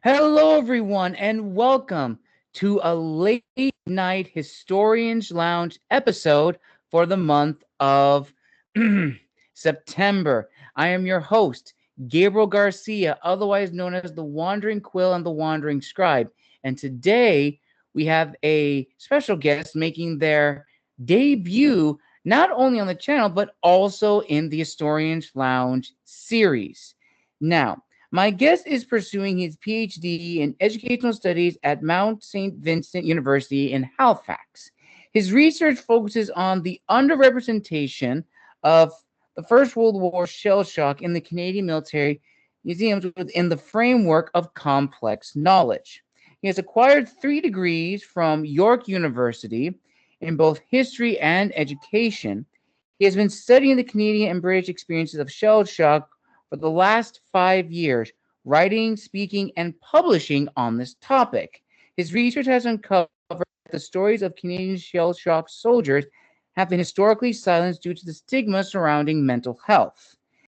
Hello, everyone, and welcome to a late night Historians Lounge episode for the month of September. I am your host, Gabriel Garcia, otherwise known as the Wandering Quill and the Wandering Scribe. And today we have a special guest making their debut not only on the channel but also in the Historians Lounge series. Now, my guest is pursuing his PhD in educational studies at Mount Saint Vincent University in Halifax. His research focuses on the underrepresentation of the First World War shell shock in the Canadian military museums within the framework of complex knowledge. He has acquired 3 degrees from York University in both history and education. He has been studying the Canadian and British experiences of shell shock for the last 5 years, writing, speaking, and publishing on this topic. His research has uncovered that the stories of Canadian shell shock soldiers have been historically silenced due to the stigma surrounding mental health.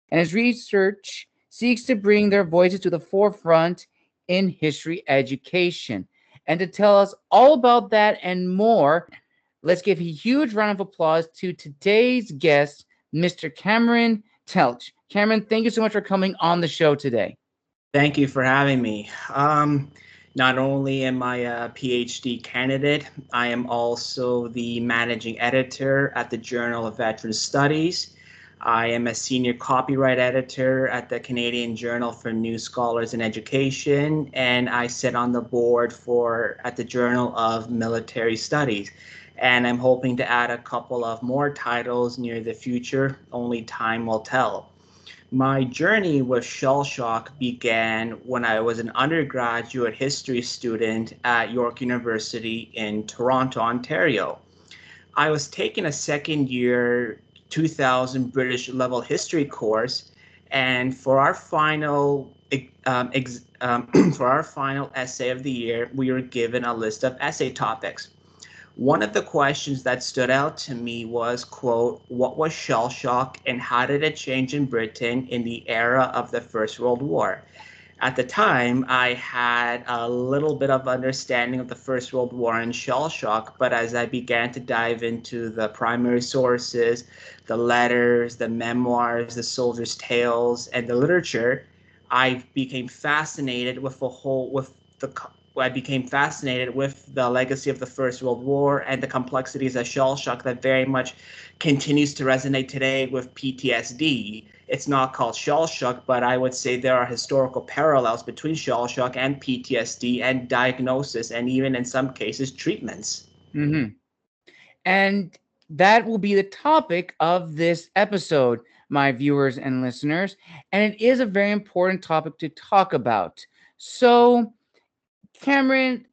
And his research seeks to bring their voices to the forefront in history education. And to tell us all about that and more, let's give a huge round of applause to today's guest, Mr. Cameron Telch. Cameron, thank you so much for coming on the show today. Thank you for having me. Not only am I a PhD candidate, I am also the managing editor at the Journal of Veteran Studies. I am a senior copyright editor at the Canadian Journal for New Scholars in Education, and I sit on the board at the Journal of Military Studies. And I'm hoping to add a couple of more titles near the future, only time will tell. My journey with shell shock began when I was an undergraduate history student at York University in Toronto, Ontario. I was taking a second year 2000 British level history course, and for our final for our final essay of the year, we were given a list of essay topics. One of the questions that stood out to me was, quote, what was shell shock and how did it change in Britain in the era of the First World War? At the time, I had a little bit of understanding of the First World War and shell shock, but as I began to dive into the primary sources, the letters, the memoirs, the soldiers' tales, and the literature, I became fascinated with I became fascinated with the legacy of the First World War and the complexities of shell shock that very much continues to resonate today with PTSD. It's not called shell shock, but I would say there are historical parallels between shell shock and PTSD and diagnosis and even in some cases treatments. Mm-hmm. And that will be the topic of this episode, my viewers and listeners. And it is a very important topic to talk about. So, Cameron,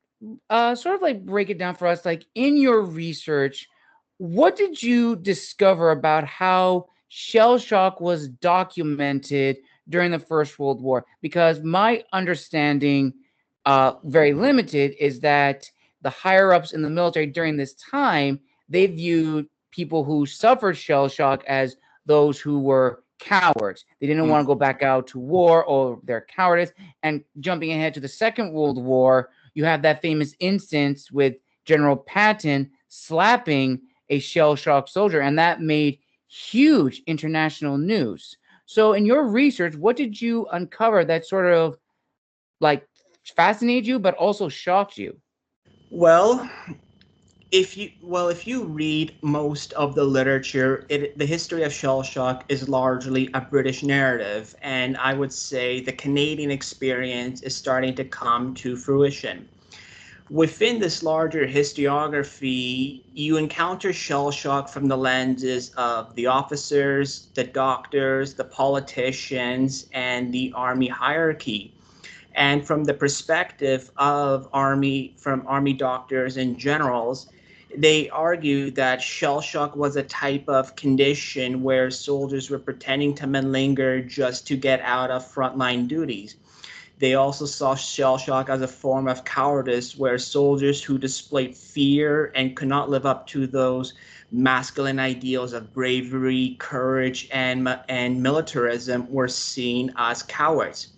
sort of like break it down for us, like in your research, what did you discover about how shell shock was documented during the First World War? Because my understanding, very limited, is that the higher ups in the military during this time, they viewed people who suffered shell shock as those who were cowards. They didn't want to go back out to war, or their cowardice. And jumping ahead to the Second World War, you have that famous instance with General Patton slapping a shell shock soldier, and that made huge international news. So, in your research, what did you uncover that sort of like fascinated you, but also shocked you? Well, if you read most of the literature, the history of shell shock is largely a British narrative, and I would say the Canadian experience is starting to come to fruition. Within this larger historiography, you encounter shell shock from the lenses of the officers, the doctors, the politicians, and the army hierarchy. And from the perspective of army doctors and generals, they argue that shell shock was a type of condition where soldiers were pretending to malinger just to get out of frontline duties. They also saw shell shock as a form of cowardice where soldiers who displayed fear and could not live up to those masculine ideals of bravery, courage, and militarism were seen as cowards.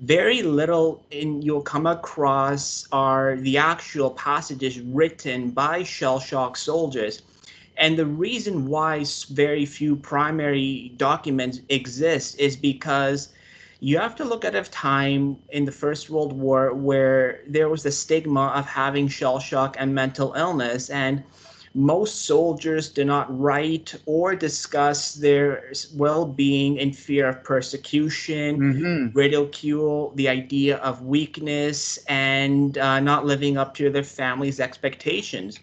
very little in you'll come across are the actual passages written by shell shock soldiers. And the reason why very few primary documents exist is because you have to look at a time in the First World War where there was the stigma of having shell shock and mental illness, and most soldiers do not write or discuss their well-being in fear of persecution, Mm-hmm. ridicule, the idea of weakness, and not living up to their family's expectations.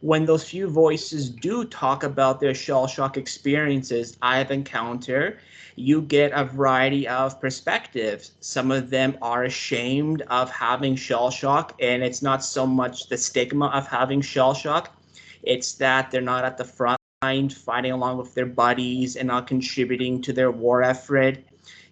When those few voices do talk about their shell shock experiences I've encountered, you get a variety of perspectives. Some of them are ashamed of having shell shock, and it's not so much the stigma of having shell shock, it's that they're not at the front line fighting along with their buddies and not contributing to their war effort.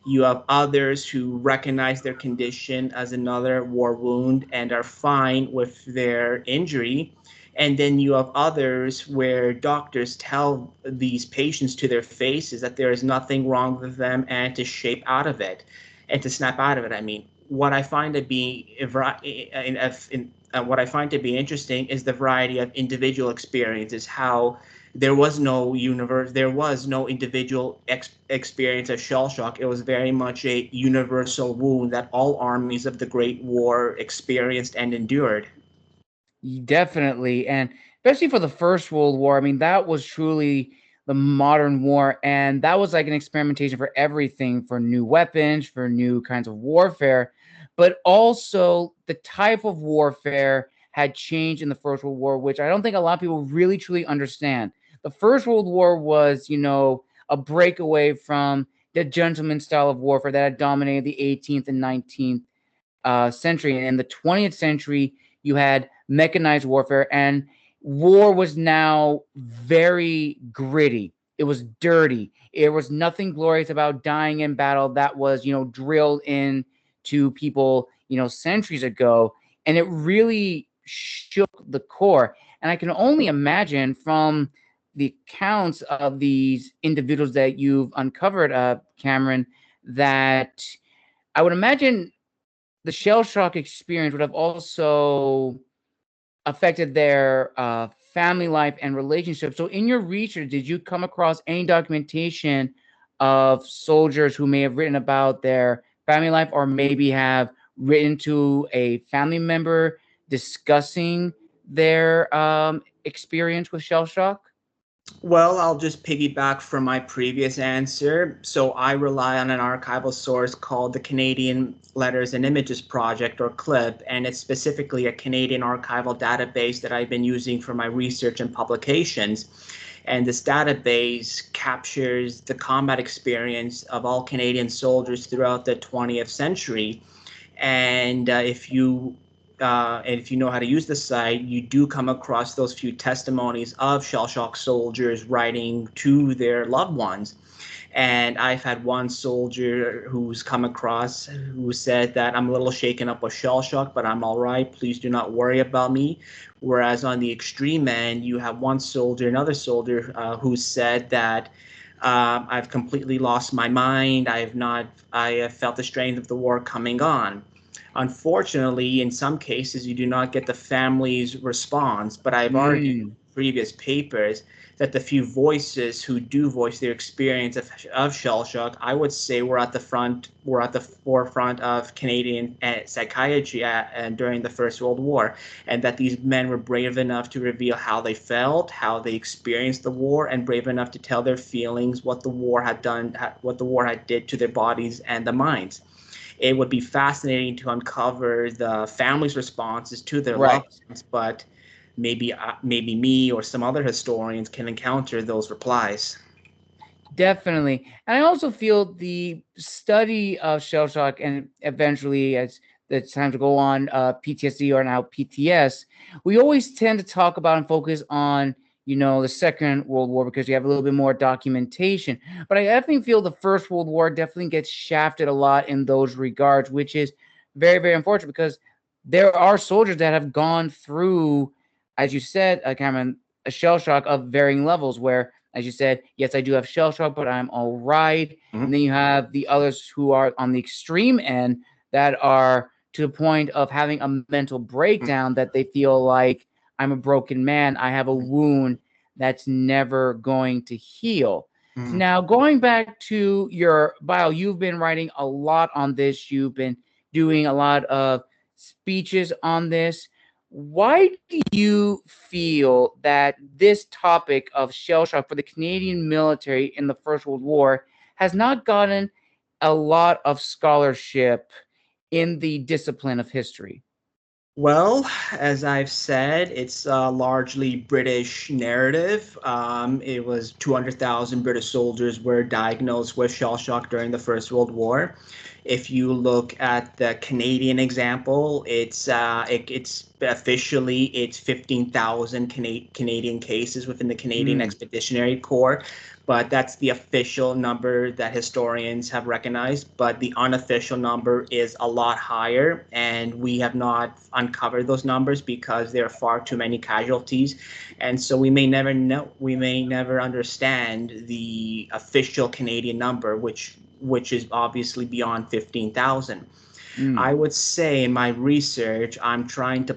You have others who recognize their condition as another war wound and are fine with their injury. And then you have others where doctors tell these patients to their faces that there is nothing wrong with them and to shape out of it and to snap out of it. I mean, what I find to be what I find to be interesting is the variety of individual experiences. How there was no individual experience of shell shock. It was very much a universal wound that all armies of the Great War experienced and endured. Definitely. And especially for the First World War, I mean, that was truly the modern war. And that was like an experimentation for everything, for new weapons, for new kinds of warfare. But also, the type of warfare had changed in the First World War, which I don't think a lot of people really truly understand. The First World War was, a breakaway from the gentleman style of warfare that had dominated the 18th and 19th century. And in the 20th century, you had mechanized warfare, and war was now very gritty. It was dirty. There was nothing glorious about dying in battle that was, drilled in to people, centuries ago. And it really shook the core. And I can only imagine from the accounts of these individuals that you've uncovered, Cameron, that I would imagine the shell shock experience would have also affected their family life and relationships. So, in your research, did you come across any documentation of soldiers who may have written about their family life, or maybe have written to a family member discussing their experience with shell shock? Well, I'll just piggyback from my previous answer. So I rely on an archival source called the Canadian Letters and Images Project, or CLIP, and it's specifically a Canadian archival database that I've been using for my research and publications. And this database captures the combat experience of all Canadian soldiers throughout the 20th century. And if you know how to use the site, you do come across those few testimonies of shell shock soldiers writing to their loved ones. And I've had one soldier who's come across who said that I'm a little shaken up with shell shock, but I'm all right. Please do not worry about me. Whereas on the extreme end, you have another soldier who said that I've completely lost my mind. I have felt the strain of the war coming on. Unfortunately, in some cases, you do not get the family's response, but I've argued in Mm. previous papers that the few voices who do voice their experience of shell shock, I would say we're at the forefront of Canadian psychiatry and during the First World War, and that these men were brave enough to reveal how they felt, how they experienced the war, and brave enough to tell their feelings, what the war had done, what the war had did to their bodies and the minds. It would be fascinating to uncover the family's responses to their Right. loved ones, but maybe me or some other historians can encounter those replies. Definitely. And I also feel the study of shell shock, and eventually, as the time to go on, PTSD, or now PTS, we always tend to talk about and focus on, the Second World War, because you have a little bit more documentation. But I definitely feel the First World War definitely gets shafted a lot in those regards, which is very, very unfortunate, because there are soldiers that have gone through, as you said, Cameron, a shell shock of varying levels, where, as you said, yes, I do have shell shock, but I'm all right. And Mhm. then you have the others who are on the extreme end that are to the point of having a mental breakdown that they feel like I'm a broken man. I have a wound that's never going to heal. Mm. Now, going back to your bio, you've been writing a lot on this. You've been doing a lot of speeches on this. Why do you feel that this topic of shell shock for the Canadian military in the First World War has not gotten a lot of scholarship in the discipline of history? Well, as I've said, it's a largely British narrative. It was 200,000 British soldiers were diagnosed with shell shock during the First World War. If you look at the Canadian example, it's officially it's 15,000 Canadian cases within the Canadian Mm. Expeditionary Corps, but that's the official number that historians have recognized. But the unofficial number is a lot higher, and we have not uncovered those numbers because there are far too many casualties, and so we may never know. We may never understand the official Canadian number, which is obviously beyond 15,000. Mm. I would say in my research, I'm trying to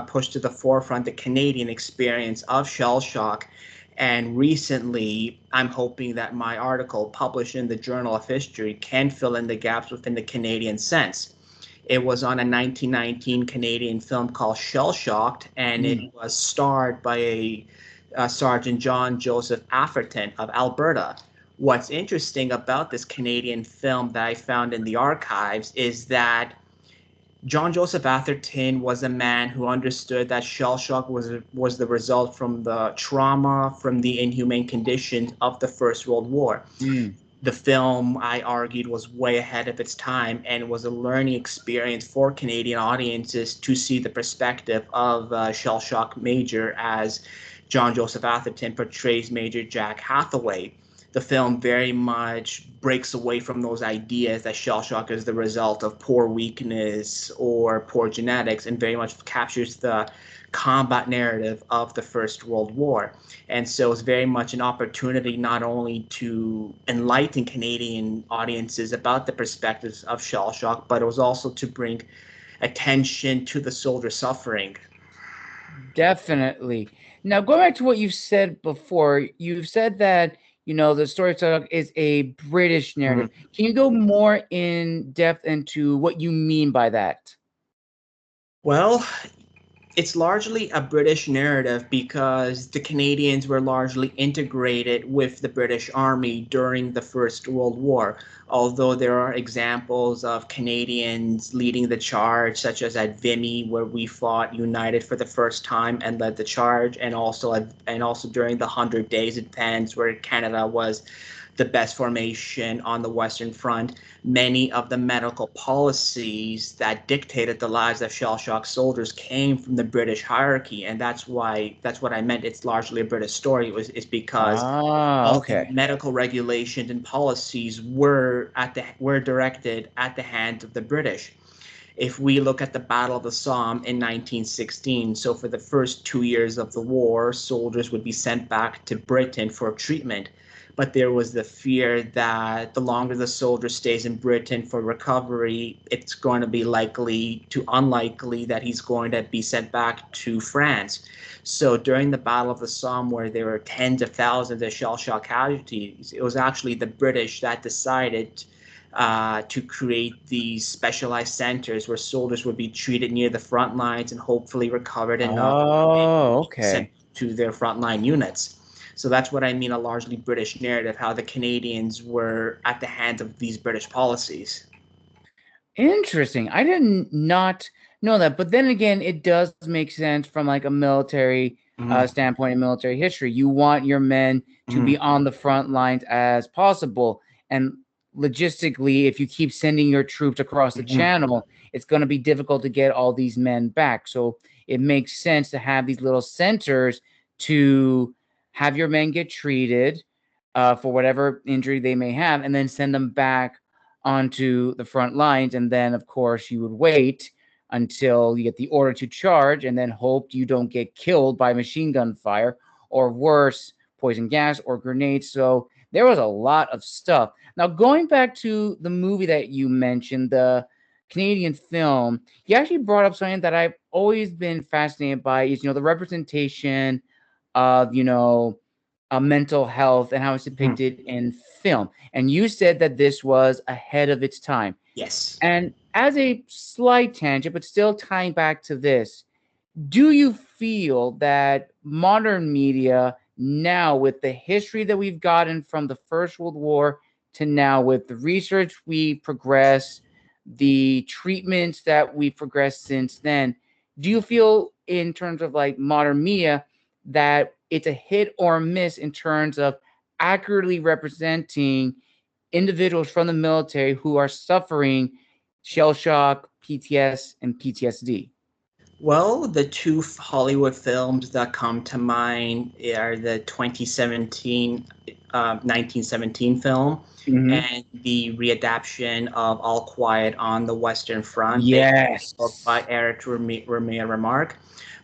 push to the forefront the Canadian experience of shell shock. And recently, I'm hoping that my article published in the Journal of History can fill in the gaps within the Canadian sense. It was on a 1919 Canadian film called Shell Shocked, and it Mm. was starred by Sergeant John Joseph Atherton of Alberta. What's interesting about this Canadian film that I found in the archives is that John Joseph Atherton was a man who understood that shell shock was the result from the trauma, from the inhumane conditions of the First World War. Mm. The film, I argued, was way ahead of its time and was a learning experience for Canadian audiences to see the perspective of shell shock Major as John Joseph Atherton portrays Major Jack Hathaway. The film very much breaks away from those ideas that shell shock is the result of poor weakness or poor genetics, and very much captures the combat narrative of the First World War. And so it's very much an opportunity not only to enlighten Canadian audiences about the perspectives of shell shock, but it was also to bring attention to the soldier suffering. Definitely. Now, going back to what you've said before, you've said that, the storytelling is a British narrative. Mhm. Can you go more in depth into what you mean by that? Well, it's largely a British narrative because the Canadians were largely integrated with the British Army during the First World War. Although there are examples of Canadians leading the charge, such as at Vimy, where we fought united for the first time and led the charge, and also during the Hundred Days Advance, where Canada was the best formation on the Western Front. Many of the medical policies that dictated the lives of shell shock soldiers came from the British hierarchy, and that's what I meant. It's largely a British story. It's because Ah, all the okay. medical regulations and policies were directed at the hands of the British. If we look at the Battle of the Somme in 1916, so for the first 2 years of the war, soldiers would be sent back to Britain for treatment. But there was the fear that the longer the soldier stays in Britain for recovery, it's going to be unlikely that he's going to be sent back to France. So during the Battle of the Somme, where there were tens of thousands of shell shock casualties, it was actually the British that decided to create these specialized centers where soldiers would be treated near the front lines and hopefully recovered enough Oh, sent okay. to their frontline units. So that's what I mean, a largely British narrative, how the Canadians were at the hands of these British policies. Interesting. I didn't not know that, but then again, it does make sense from like a military Mm-hmm. standpoint in military history. You want your men to Mm-hmm. be on the front lines as possible, and logistically, if you keep sending your troops across the Mm-hmm. channel, it's going to be difficult to get all these men back. So it makes sense to have these little centers to have your men get treated for whatever injury they may have, and then send them back onto the front lines. And then, of course, you would wait until you get the order to charge and then hope you don't get killed by machine gun fire or worse, poison gas or grenades. So there was a lot of stuff. Now, going back to the movie that you mentioned, the Canadian film, you actually brought up something that I've always been fascinated by is, the representation of, mental health and how it's Mhm. depicted in film. And you said that this was ahead of its time. Yes. And as a slight tangent, but still tying back to this, do you feel that modern media now, with the history that we've gotten from the First World War to now, with the research we progress, the treatments that we've progressed since then, do you feel in terms of like modern media that it's a hit or a miss in terms of accurately representing individuals from the military who are suffering shell shock, PTS, and PTSD? Well, the two Hollywood films that come to mind are the 2017, 1917 film Mm-hmm. and the readaptation of All Quiet on the Western Front, based on the book by Yes. Eric Remarque.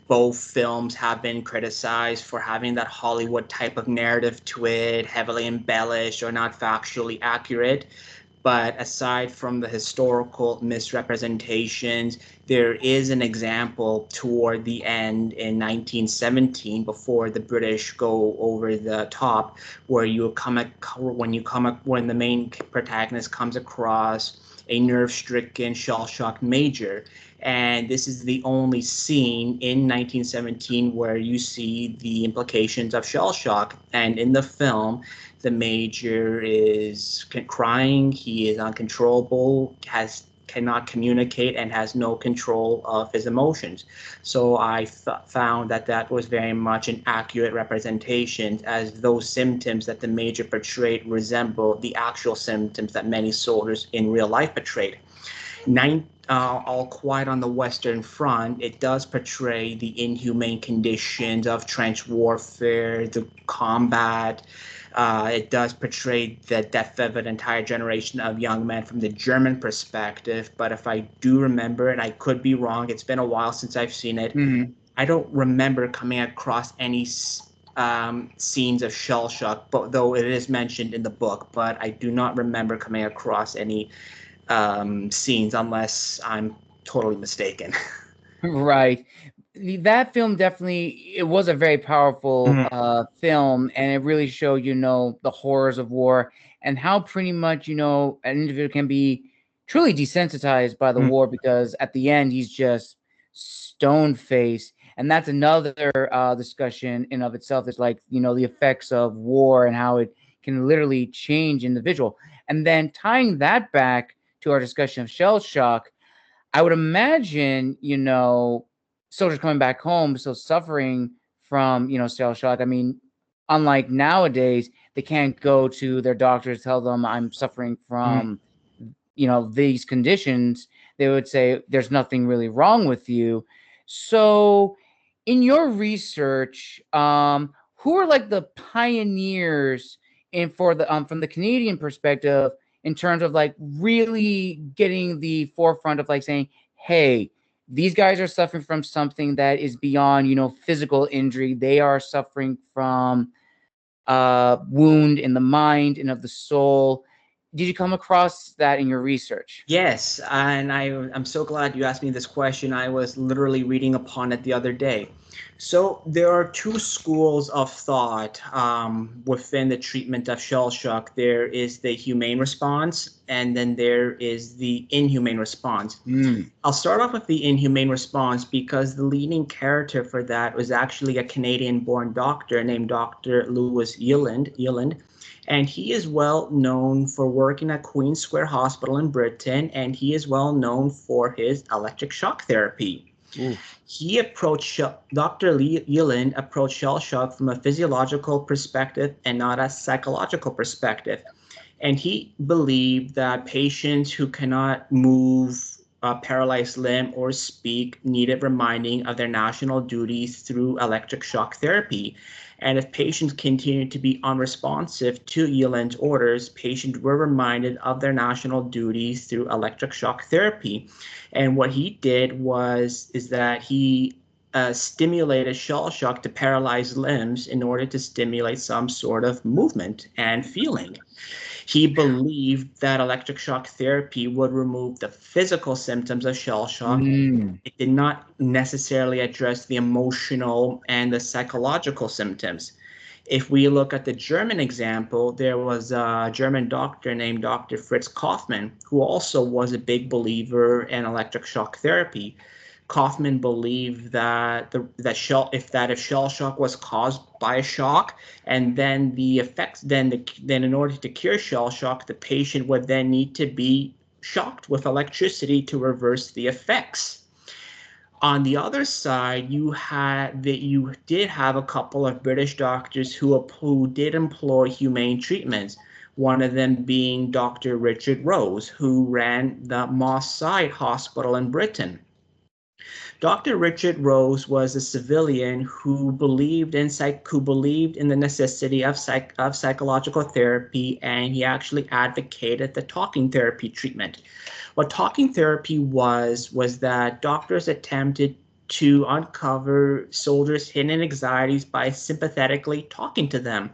Both films have been criticized for having that Hollywood type of narrative to it, heavily embellished or not factually accurate. But aside from the historical misrepresentations, there is an example toward the end in 1917, before the British go over the top, where when the main protagonist comes across a nerve-stricken, shell-shocked major. And this is the only scene in 1917 where you see the implications of shell shock. And in the film, the major is crying, he is uncontrollable, cannot communicate, and has no control of his emotions. So I found that that was very much an accurate representation, as those symptoms that the major portrayed resemble the actual symptoms that many soldiers in real life portrayed. All Quiet on the Western Front, it does portray the inhumane conditions of trench warfare, the combat. It does portray the death of an entire generation of young men from the German perspective. But if I do remember, and I could be wrong, it's been a while since I've seen it, Mm-hmm. I don't remember coming across any scenes of shell shock, but though it is mentioned in the book, but I do not remember coming across any scenes unless I'm totally mistaken. Right. That film definitely, it was a very powerful Mhm. film, and it really showed, the horrors of war and how pretty much, an individual can be truly desensitized by the Mhm. war, because at the end he's just stone faced. And that's another discussion in of itself, is like, the effects of war and how it can literally change individual. And then tying that back to our discussion of shell shock, I would imagine, soldiers coming back home still suffering from, shell shock. I mean, unlike nowadays, they can't go to their doctors, tell them I'm suffering Mhm. from, these conditions. They would say there's nothing really wrong with you. So, in your research, who are like the pioneers in for the from the Canadian perspective in terms of like really getting the forefront of like saying, hey, these guys are suffering from something that is beyond, physical injury. They are suffering from wound in the mind and of the soul. Did you come across that in your research? Yes, and I'm so glad you asked me this question. I was literally reading upon it the other day. So there are two schools of thought within the treatment of shell shock. There is the humane response, and then there is the inhumane response. Mm. I'll start off with the inhumane response because the leading character for that was actually a Canadian-born doctor named Dr. Louis Yelland, and he is well known for working at Queen Square Hospital in Britain, and he is well known for his electric shock therapy. Oof. He approached Dr. Yelland approached shell shock from a physiological perspective and not a psychological perspective. And he believed that patients who cannot move a paralyzed limb or speak needed reminding of their national duties through electric shock therapy. And if patients continued to be unresponsive to Yeland's orders, patients were reminded of their national duties through electric shock therapy. And what he did is that he stimulated shell shock to paralyzed limbs in order to stimulate some sort of movement and feeling. He believed that electric shock therapy would remove the physical symptoms of shell shock. Mm. It did not necessarily address the emotional and the psychological symptoms. If we look at the German example, there was a German doctor named Dr. Fritz Kaufmann, who also was a big believer in electric shock therapy. Kaufman believed that if shell shock was caused by a shock, and then the effects, then in order to cure shell shock, the patient would then need to be shocked with electricity to reverse the effects. On the other side, you did have a couple of British doctors who did employ humane treatments. One of them being Dr. Richard Rose, who ran the Moss Side Hospital in Britain. Dr. Richard Rose was a civilian who believed in the necessity of psychological therapy, and he actually advocated the talking therapy treatment. What talking therapy was that doctors attempted to uncover soldiers' hidden anxieties by sympathetically talking to them.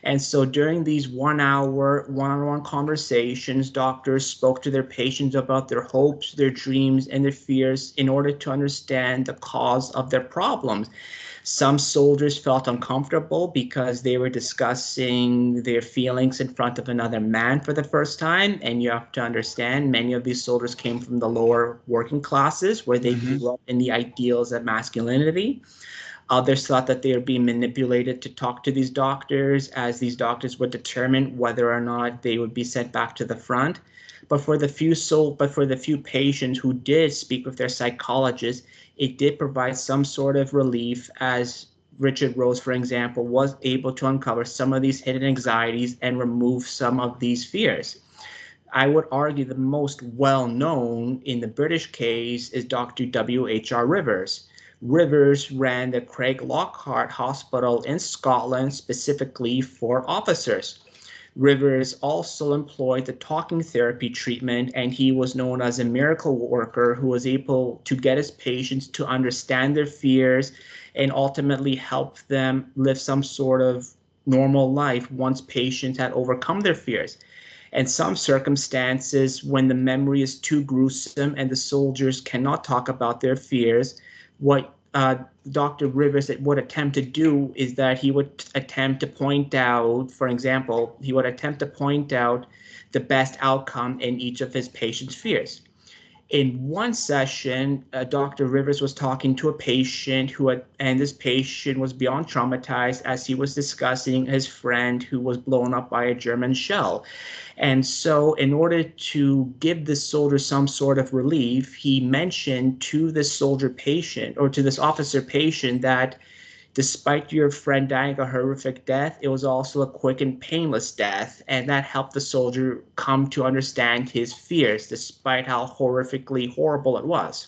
And so during these 1 hour one-on-one conversations, doctors spoke to their patients about their hopes, their dreams, and their fears in order to understand the cause of their problems. Some soldiers felt uncomfortable because they were discussing their feelings in front of another man for the first time. And you have to understand, many of these soldiers came from the lower working classes where they Mm-hmm. grew up in the ideals of masculinity. Others thought that they were being manipulated to talk to these doctors, as these doctors would determine whether or not they would be sent back to the front. But for the few patients who did speak with their psychologist, it did provide some sort of relief, as Richard Rose, for example, was able to uncover some of these hidden anxieties and remove some of these fears. I would argue the most well known in the British case is Dr. W.H.R. Rivers. Rivers ran the Craig Lockhart Hospital in Scotland specifically for officers. Rivers also employed the talking therapy treatment, and he was known as a miracle worker who was able to get his patients to understand their fears and ultimately help them live some sort of normal life once patients had overcome their fears. In some circumstances, when the memory is too gruesome and the soldiers cannot talk about their fears, what Dr. Rivers would attempt to do is that he would attempt to point out, for example, he would attempt to point out the best outcome in each of his patients' fears. In one session, Dr. Rivers was talking to a patient and this patient was beyond traumatized as he was discussing his friend who was blown up by a German shell. And so, in order to give this soldier some sort of relief, he mentioned to this soldier patient or to this officer patient that despite your friend dying a horrific death, it was also a quick and painless death. And that helped the soldier come to understand his fears, despite how horrifically horrible it was.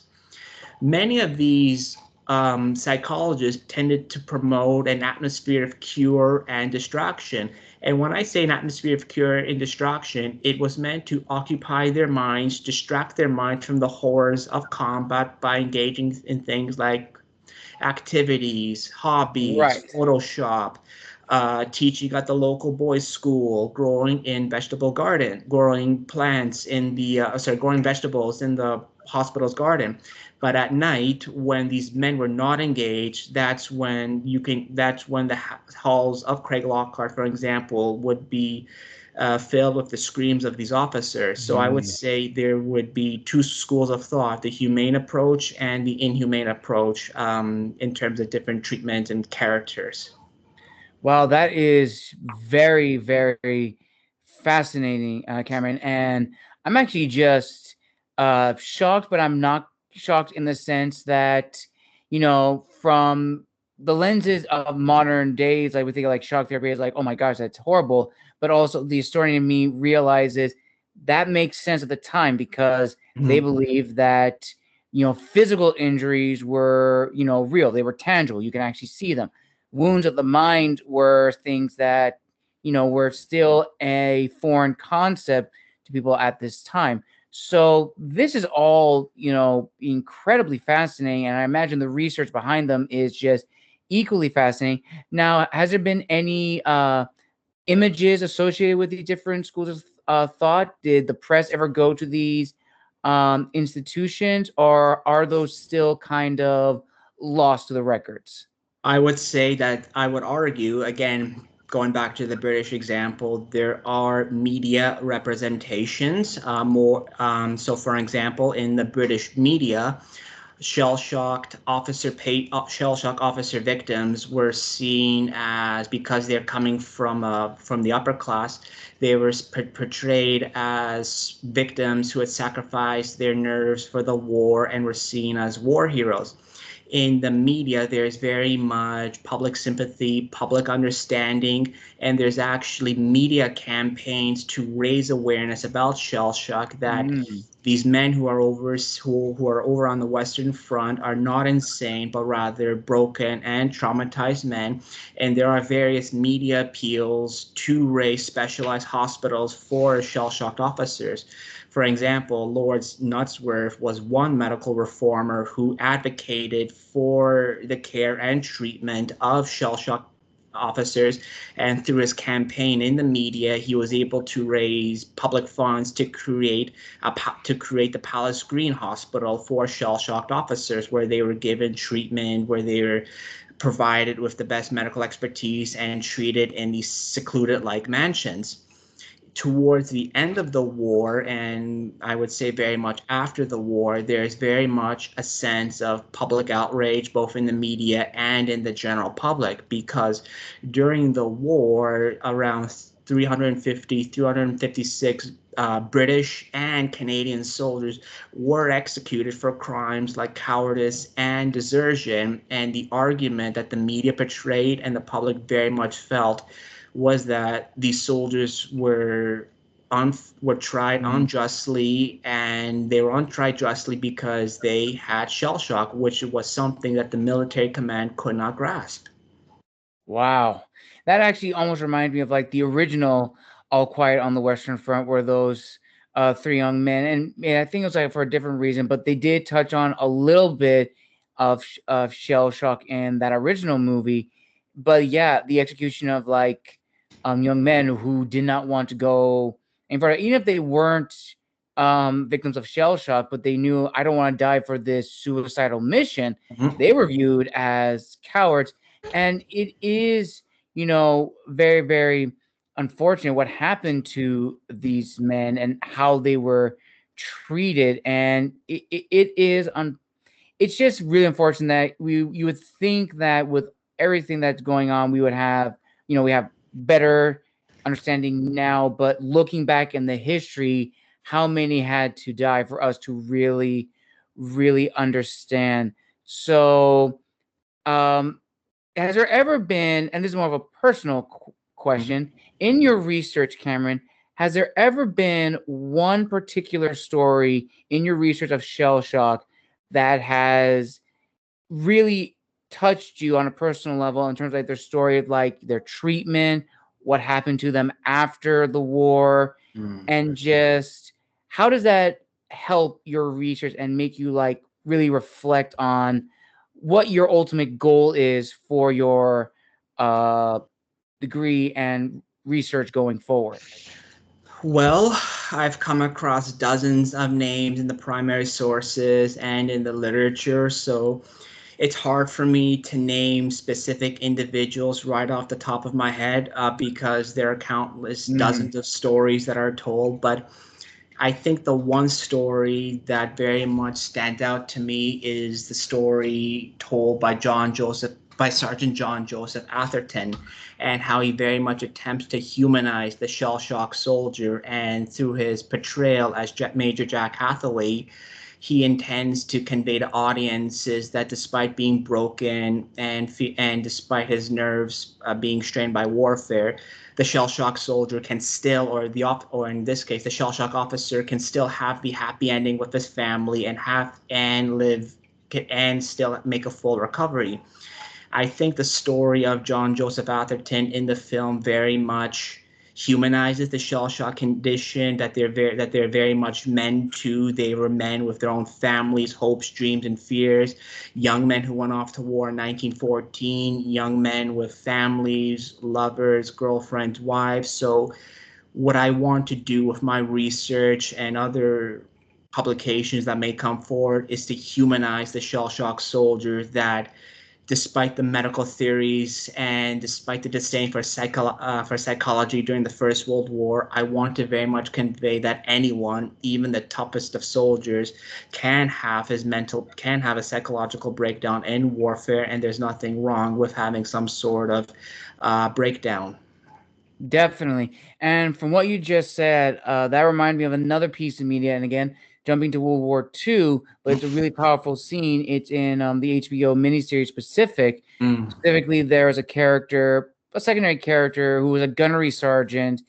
Many of these psychologists tended to promote an atmosphere of cure and distraction. And when I say an atmosphere of cure and distraction, it was meant to occupy their minds, distract their minds from the horrors of combat by engaging in things like activities, hobbies, Right. Photoshop, teaching at the local boys' school, growing in vegetable garden, growing plants in the growing vegetables in the hospital's garden. But at night, when these men were not engaged, that's when the halls of Craig Lockhart, for example, would be filled with the screams of these officers. So I would Mm. say there would be two schools of thought: the humane approach and the inhumane approach, in terms of different treatment and characters. Wow, that is very, very fascinating, Cameron. And I'm actually just shocked, but I'm not shocked in the sense that, from the lenses of modern days, like we think of like shock therapy is like, oh my gosh, that's horrible. But also the historian in me realizes that makes sense at the time because they Mhm. believe that, physical injuries were, real. They were tangible. You can actually see them. Wounds of the mind were things that were still a foreign concept to people at this time. So this is all incredibly fascinating, and I imagine the research behind them is just equally fascinating. Now, has there been any images associated with these different schools of thought? Did the press ever go to these institutions, or are those still kind of lost to the records? I would say that I would argue, again, going back to the British example, there are media representations. So, for example, in the British media, shell shock officer victims were seen as, because they're coming from the upper class, they were portrayed as victims who had sacrificed their nerves for the war and were seen as war heroes. In the media, there's very much public sympathy, public understanding, and there's actually media campaigns to raise awareness about shell shock, that Mm. these men who are over on the Western Front are not insane, but rather broken and traumatized men. And there are various media appeals to raise specialized hospitals for shell-shocked officers. For example, Lord Knutsworth was one medical reformer who advocated for the care and treatment of shell-shocked officers, and through his campaign in the media, he was able to raise public funds to create the Palace Green Hospital for shell-shocked officers, where they were given treatment, where they were provided with the best medical expertise and treated in these secluded like mansions. Towards the end of the war, and I would say very much after the war, there's very much a sense of public outrage, both in the media and in the general public, because during the war, around 356 British and Canadian soldiers were executed for crimes like cowardice and desertion. And the argument that the media portrayed and the public very much felt was that these soldiers were tried Mm. unjustly, and they were untried justly because they had shell shock, which was something that the military command could not grasp. Wow. That actually almost reminds me of like the original All Quiet on the Western Front, where those three young men, and I think it was like for a different reason, but they did touch on a little bit of shell shock in that original movie. But yeah, the execution of like young men who did not want to go in front of, even if they weren't victims of shell shock, but they knew, I don't want to die for this suicidal mission. Mhm. They were viewed as cowards, and it is, very, very unfortunate what happened to these men and how they were treated. And it's just really unfortunate that you would think that with everything that's going on, we would have, we have better understanding now, but looking back in the history, how many had to die for us to really, really understand. So um has there ever been, and this is more of a personal question, in your research, Cameron, has there ever been one particular story in your research of shell shock that has really touched you on a personal level, in terms of like their story of like their treatment, what happened to them after the war, Mm. and just how does that help your research and make you like really reflect on what your ultimate goal is for your uh, degree and research going forward? Well, I've come across dozens of names in the primary sources and in the literature, so it's hard for me to name specific individuals right off the top of my head, because there are countless Mm. dozens of stories that are told. But I think the one story that very much stands out to me is the story told by Sergeant John Joseph Atherton, and how he very much attempts to humanize the shell shock soldier. And through his portrayal as Major Jack Hathaway, he intends to convey to audiences that despite being broken and despite his nerves being strained by warfare, the shell shock soldier can still, or in this case, the shell shock officer can still have the happy ending with his family and live and still make a full recovery. I think the story of John Joseph Atherton in the film very much humanizes the shell shock condition that they're very much men to. They were men with their own families, hopes, dreams, and fears. Young men who went off to war in 1914, young men with families, lovers, girlfriends, wives. So what I want to do with my research and other publications that may come forward is to humanize the shell shock soldiers that, despite the medical theories and despite the disdain for psychology during the First World War, I want to very much convey that anyone, even the toughest of soldiers, can have a psychological breakdown in warfare, and there's nothing wrong with having some sort of breakdown. Definitely. And from what you just said, that reminded me of another piece of media. And again, jumping to World War II, but it's a really powerful scene. It's in the HBO miniseries Pacific. Mm. Specifically, there is a character, a secondary character, who was a gunnery sergeant,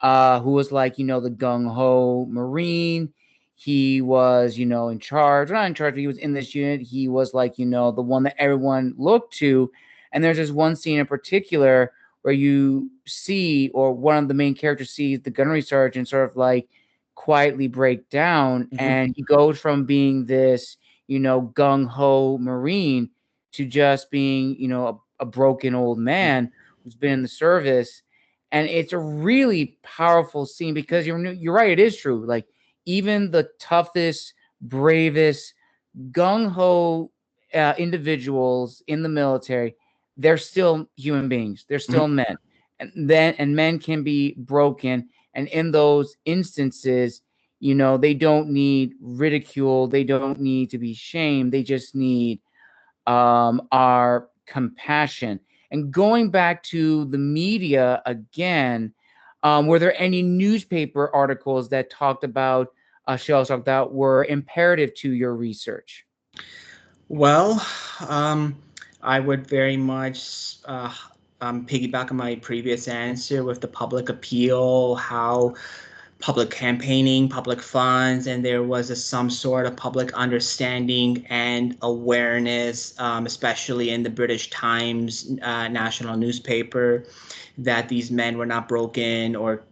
who was like, the gung ho Marine. He was, in charge, not in charge, but he was in this unit. He was like, the one that everyone looked to. And there's this one scene in particular where you see, or one of the main characters sees, the gunnery sergeant sort of like quietly break down. Mm-hmm. And he goes from being this, gung ho Marine to just being, a broken old man who's been in the service. And it's a really powerful scene because you're right, it is true. Like, even the toughest, bravest, gung ho individuals in the military, they're still human beings. They're still Mm-hmm. men, and men can be broken. And in those instances, they don't need ridicule. They don't need to be shamed. They just need our compassion. And going back to the media again, were there any newspaper articles that talked about shell shock that were imperative to your research? Well, I would very much piggyback on my previous answer with the public appeal, how public campaigning, public funds, and there was some sort of public understanding and awareness, especially in the British Times national newspaper, that these men were not broken or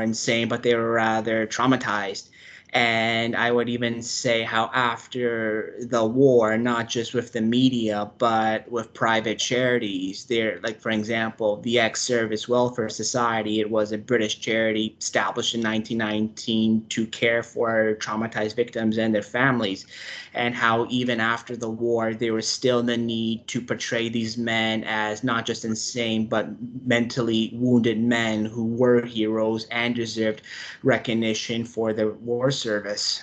insane, but they were rather traumatized. And I would even say how after the war, not just with the media, but with private charities, there, like for example, the Ex-Service Welfare Society, it was a British charity established in 1919 to care for traumatized victims and their families, and how even after the war, there was still the need to portray these men as not just insane, but mentally wounded men who were heroes and deserved recognition for their war service.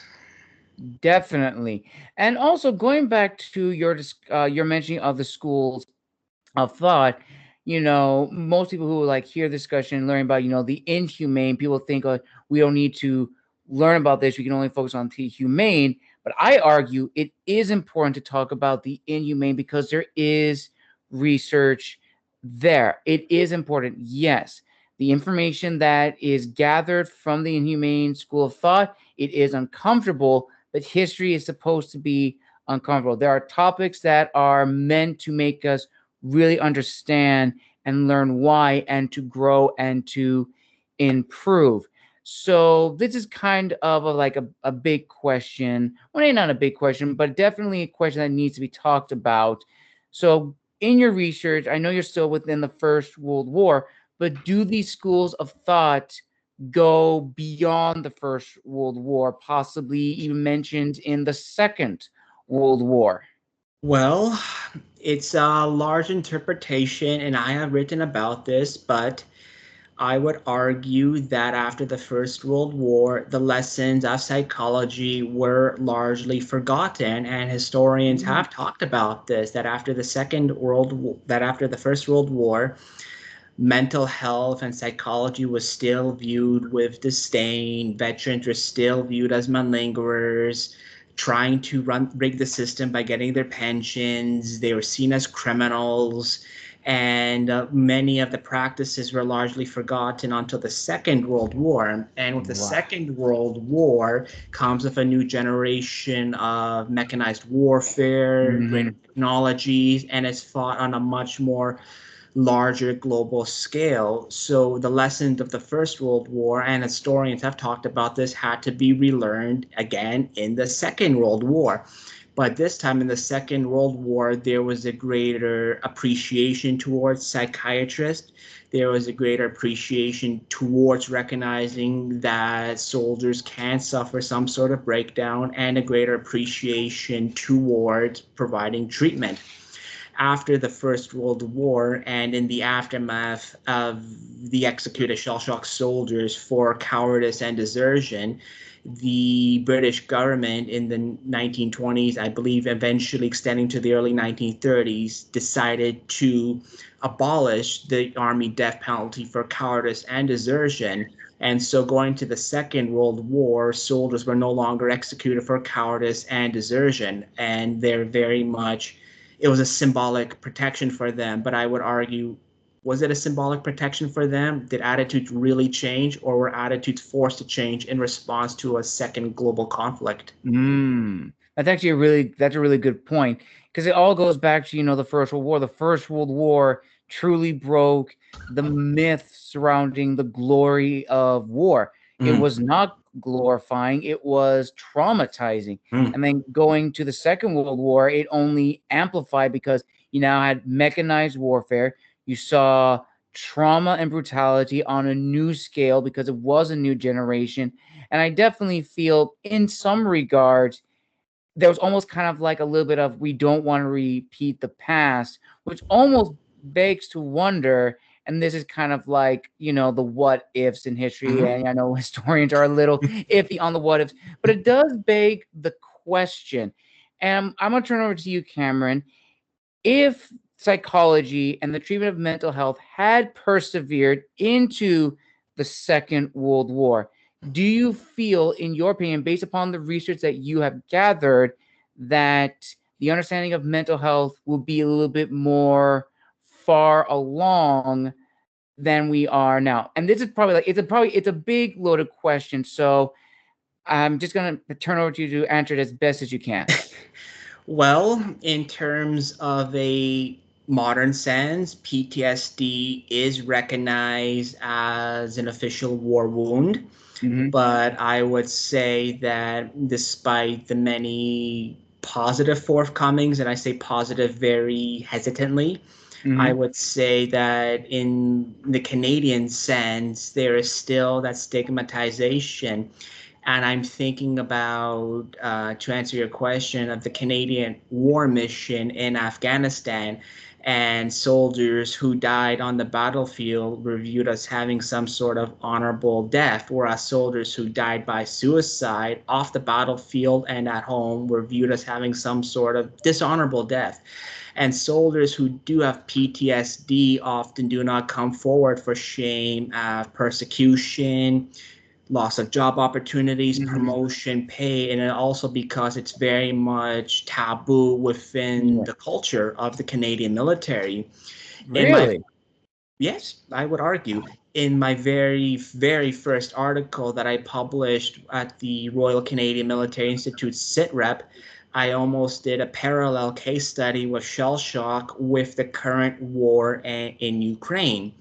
Definitely. And also going back to your mentioning of the schools of thought, most people who like hear discussion, learn about, the inhumane, people think, we don't need to learn about this. We can only focus on the humane. But I argue it is important to talk about the inhumane because there is research there. It is important. Yes. The information that is gathered from the inhumane school of thought, it is uncomfortable, but history is supposed to be uncomfortable. There are topics that are meant to make us really understand and learn why, and to grow and to improve. So this is kind of a big question. Well, maybe not a big question, but definitely a question that needs to be talked about. So in your research, I know you're still within the First World War, but do these schools of thought go beyond the First World War, possibly even mentioned in the Second World War? Well, it's a large interpretation, and I have written about this, but I would argue that after the First World War, the lessons of psychology were largely forgotten, and historians have talked about this, that after the First World War, mental health and psychology was still viewed with disdain. Veterans were still viewed as malingerers, trying to rig the system by getting their pensions. They were seen as criminals, and many of the practices were largely forgotten until the Second World War. And with the Wow. Second World War comes with a new generation of mechanized warfare, greater technologies, and it's fought on a much more larger global scale. So the lessons of the First World War, and historians have talked about this, had to be relearned again in the Second World War. But this time in the Second World War, there was a greater appreciation towards psychiatrists. There was a greater appreciation towards recognizing that soldiers can suffer some sort of breakdown, and a greater appreciation towards providing treatment. After the First World War and in the aftermath of the executed shell shock soldiers for cowardice and desertion, the British government in the 1920s, I believe eventually extending to the early 1930s, decided to abolish the Army death penalty for cowardice and desertion. And so going to the Second World War, soldiers were no longer executed for cowardice and desertion. And they're very much, it was a symbolic protection for them. But I would argue, was it a symbolic protection for them? Did attitudes really change, or were attitudes forced to change in response to a second global conflict? That's actually that's a really good point, because it all goes back to, the First World War. The First World War truly broke the myth surrounding the glory of war. It was not glorifying, it was traumatizing. And then going to the Second World War, it only amplified because you now had mechanized warfare. You saw trauma and brutality on a new scale because it was a new generation. And I definitely feel, in some regards, there was almost kind of like a little bit of, we don't want to repeat the past, which almost begs to wonder. And this is kind of like, the what ifs in history. And I know historians are a little iffy on the what ifs, but it does beg the question. And I'm going to turn over to you, Cameron. If psychology and the treatment of mental health had persevered into the Second World War, do you feel, in your opinion, based upon the research that you have gathered, that the understanding of mental health will be a little bit more far along than we are now? And this is probably it's a big loaded question. So I'm just going to turn over to you to answer it as best as you can. Well, in terms of a modern sense, PTSD is recognized as an official war wound. But I would say that despite the many positive forthcomings, and I say positive very hesitantly, I would say that in the Canadian sense, there is still that stigmatization. And I'm thinking about, to answer your question, of the Canadian war mission in Afghanistan, and soldiers who died on the battlefield were viewed as having some sort of honorable death, whereas soldiers who died by suicide off the battlefield and at home were viewed as having some sort of dishonorable death. And soldiers who do have PTSD often do not come forward for shame, persecution, loss of job opportunities, promotion, pay, and also because it's very much taboo within the culture of the Canadian military. Really? Yes, I would argue. In my very, very first article that I published at the Royal Canadian Military Institute SITREP, I almost did a parallel case study with shell shock with the current war in Ukraine.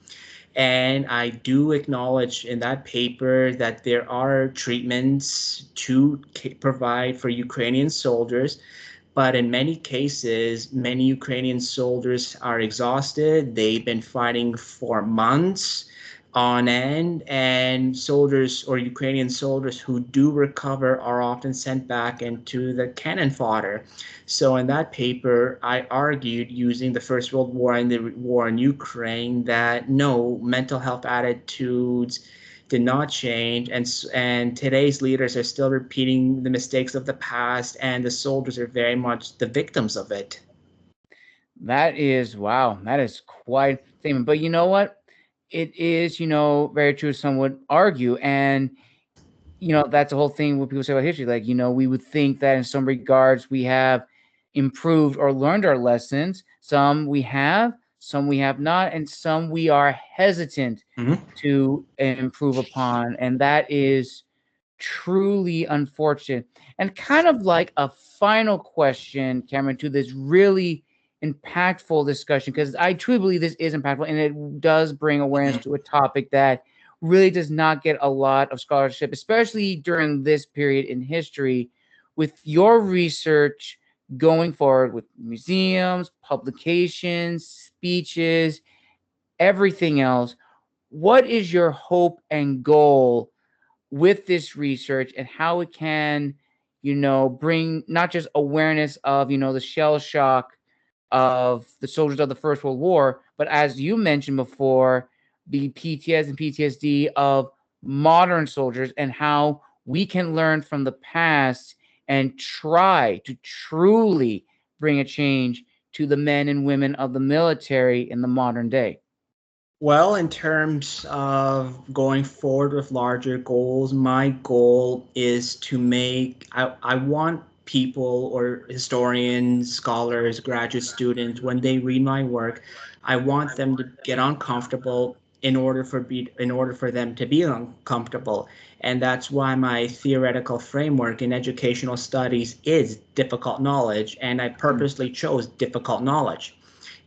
And I do acknowledge in that paper that there are treatments to provide for Ukrainian soldiers, but in many cases, many Ukrainian soldiers are exhausted. They've been fighting for months on end, and soldiers or Ukrainian soldiers who do recover are often sent back into the cannon fodder. So in that paper, I argued, using the First World War and the war in Ukraine, that no, mental health attitudes did not change, and today's leaders are still repeating the mistakes of the past, and the soldiers are very much the victims of it. That is, wow, that is quite a statement. But you know what? It is, very true, some would argue. And, that's the whole thing when people say about history. Like, we would think that in some regards we have improved or learned our lessons. Some we have, some we have not, and some we are hesitant to improve upon. And that is truly unfortunate. And kind of like a final question, Cameron, to this really impactful discussion, because I truly believe this is impactful, and it does bring awareness to a topic that really does not get a lot of scholarship, especially during this period in history. With your research going forward with museums, publications, speeches, everything else, what is your hope and goal with this research, and how it can, bring not just awareness of, the shell shock of the soldiers of the First World War, but as you mentioned before, the PTS and PTSD of modern soldiers, and how we can learn from the past and try to truly bring a change to the men and women of the military in the modern day? Well, in terms of going forward with larger goals, my goal is to I want people or historians, scholars, graduate students, when they read my work, I want them to get uncomfortable in order for them to be uncomfortable. And that's why my theoretical framework in educational studies is difficult knowledge, and I purposely chose difficult knowledge.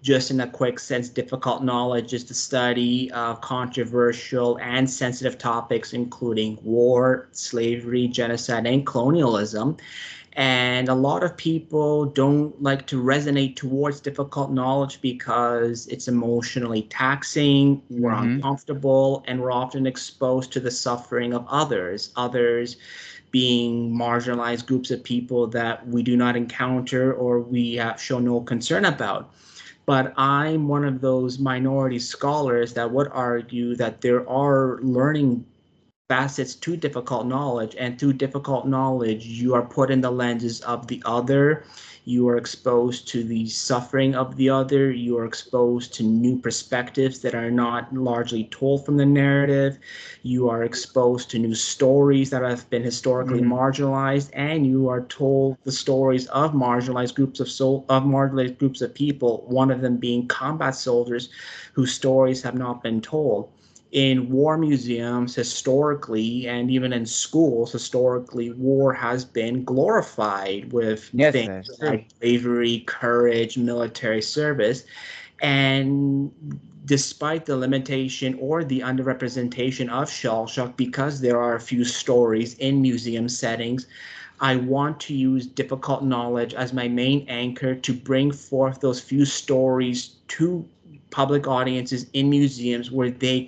Just in a quick sense, difficult knowledge is the study of controversial and sensitive topics, including war, slavery, genocide, and colonialism. And a lot of people don't like to resonate towards difficult knowledge because it's emotionally taxing, we're uncomfortable, and we're often exposed to the suffering of others being marginalized groups of people that we do not encounter or we have show no concern about. But I'm one of those minority scholars that would argue that there are learning facets to difficult knowledge, and through difficult knowledge you are put in the lenses of the other, you are exposed to the suffering of the other, you are exposed to new perspectives that are not largely told from the narrative, you are exposed to new stories that have been historically marginalized, and you are told the stories of marginalized groups of people, one of them being combat soldiers whose stories have not been told. In war museums historically, and even in schools historically, war has been glorified with Yes, things that's true. like bravery, courage, military service. And despite the limitation or the underrepresentation of shell shock, because there are a few stories in museum settings, I want to use difficult knowledge as my main anchor to bring forth those few stories to public audiences in museums where they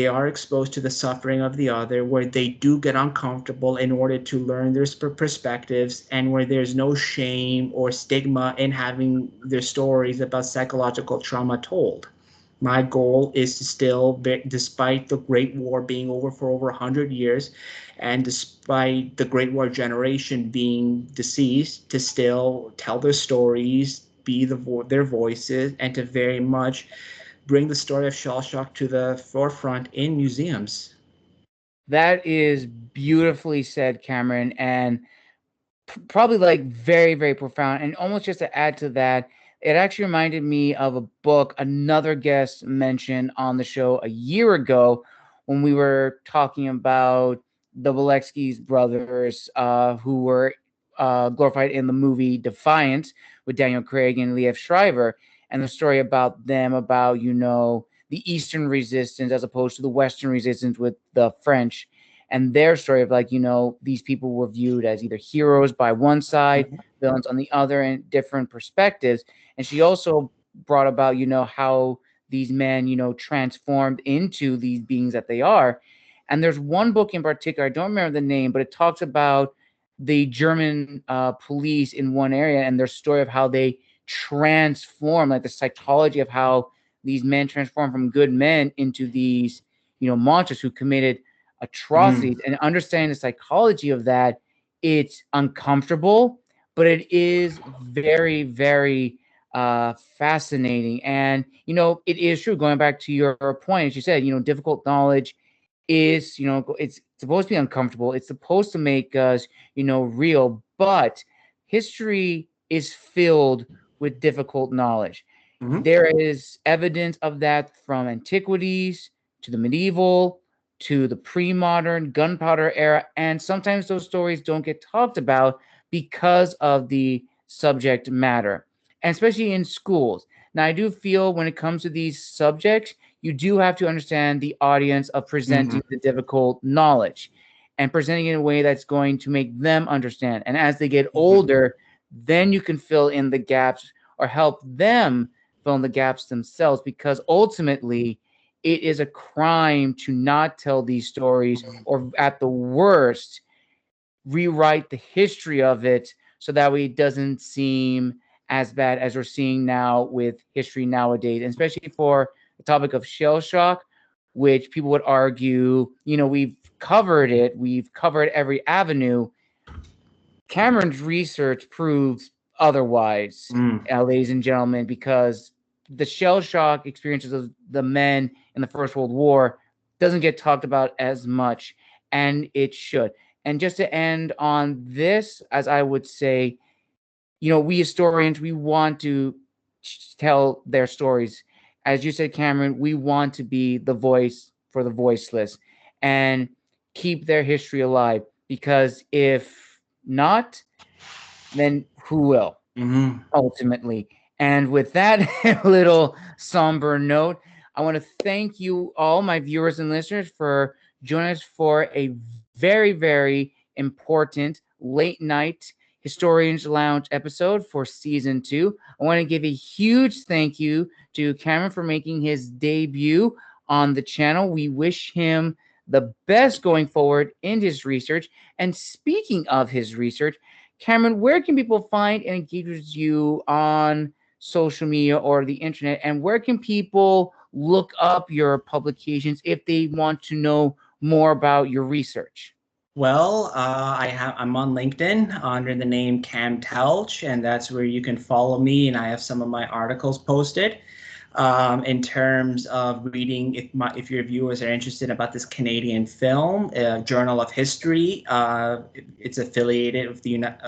are exposed to the suffering of the other, where they do get uncomfortable in order to learn their perspectives, and where there's no shame or stigma in having their stories about psychological trauma told. My goal is to still, despite the Great War being over for over 100 years, and despite the Great War generation being deceased, to still tell their stories, be their voices, and to very much bring the story of shell shock to the forefront in museums. That is beautifully said, Cameron, and probably like very, very profound. And almost just to add to that, it actually reminded me of a book another guest mentioned on the show a year ago when we were talking about the Valexky's brothers, who were glorified in the movie Defiance with Daniel Craig and Liev Schreiber, and the story about them, about, the Eastern resistance as opposed to the Western resistance with the French, and their story of, like, these people were viewed as either heroes by one side, villains on the other, and different perspectives. And she also brought about, how these men, transformed into these beings that they are. And there's one book in particular, I don't remember the name, but it talks about the German police in one area and their story of how they transform, like the psychology of how these men transform from good men into these, monsters who committed atrocities. And understanding the psychology of that, it's uncomfortable, but it is very, very fascinating. And it is true, going back to your point, as you said, difficult knowledge is, it's supposed to be uncomfortable, it's supposed to make us, real, but history is filled with difficult knowledge. There is evidence of that from antiquities to the medieval to the pre-modern gunpowder era, and sometimes those stories don't get talked about because of the subject matter. and especially in schools. Now, I do feel when it comes to these subjects, you do have to understand the audience of Mhm. presenting the difficult knowledge and presenting it in a way that's going to make them understand. And as they get Mhm. older, then you can fill in the gaps or help them fill in the gaps themselves, because ultimately it is a crime to not tell these stories, or at the worst, rewrite the history of it so that way it doesn't seem as bad as we're seeing now with history nowadays, and especially for the topic of shell shock, which people would argue, we've covered it, we've covered every avenue. Cameron's research proves otherwise, Mm. ladies and gentlemen, because the shell shock experiences of the men in the First World War doesn't get talked about as much, and it should. And just to end on this, as I would say, we historians, we want to tell their stories. As you said, Cameron, we want to be the voice for the voiceless and keep their history alive, because if not, then who will, Mhm. ultimately? And with that little somber note, I want to thank you all, my viewers and listeners, for joining us for a very, very important late night Historians Lounge episode for season 2. I want to give a huge thank you to Cameron for making his debut on the channel. We wish him the best going forward in his research. And speaking of his research, Cameron, where can people find and engage with you on social media or the internet? And where can people look up your publications if they want to know more about your research? Well, I'm on LinkedIn under the name Cam Telch, and that's where you can follow me. And I have some of my articles posted. In terms of reading, if your viewers are interested about this Canadian film, Journal of History, it's affiliated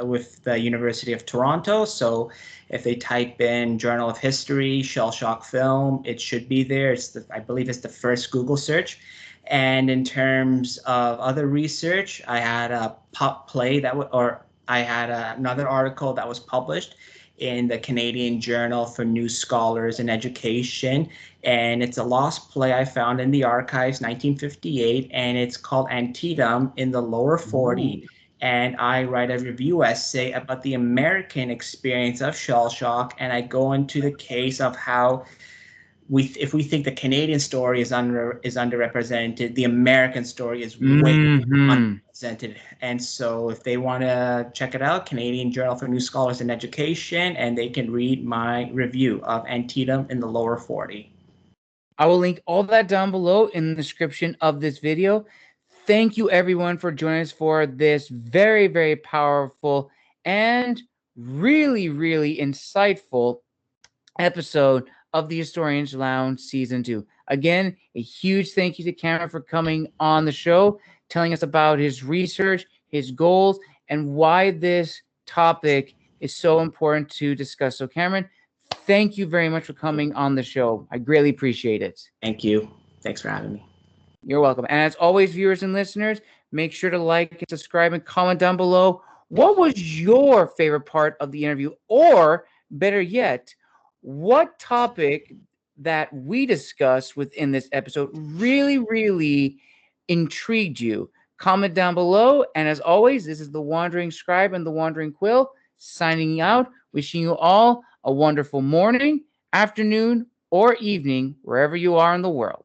with the University of Toronto. So if they type in Journal of History, Shell Shock Film, it should be there. I believe it's the first Google search. And in terms of other research, I had a pop play I had another article that was published in the Canadian Journal for New Scholars in Education. And it's a lost play I found in the archives, 1958, and it's called Antietam in the Lower 40. Ooh. And I write a review essay about the American experience of shell shock, and I go into the case of how if we think the Canadian story is underrepresented, the American story is way Mm-hmm. underrepresented. And so if they want to check it out, Canadian Journal for New Scholars in Education, and they can read my review of Antietam in the Lower 40. I will link all that down below in the description of this video. Thank you, everyone, for joining us for this very, very powerful and really, really insightful episode of the Historians Lounge Season 2. Again, a huge thank you to Cameron for coming on the show, telling us about his research, his goals, and why this topic is so important to discuss. So, Cameron, thank you very much for coming on the show. I greatly appreciate it. Thank you. Thanks for having me. You're welcome. And as always, viewers and listeners, make sure to like and subscribe and comment down below. What was your favorite part of the interview? Or better yet, what topic that we discussed within this episode really, really intrigued you? Comment down below. And as always, this is the Wandering Scribe and the Wandering Quill signing out, wishing you all a wonderful morning, afternoon, or evening, wherever you are in the world.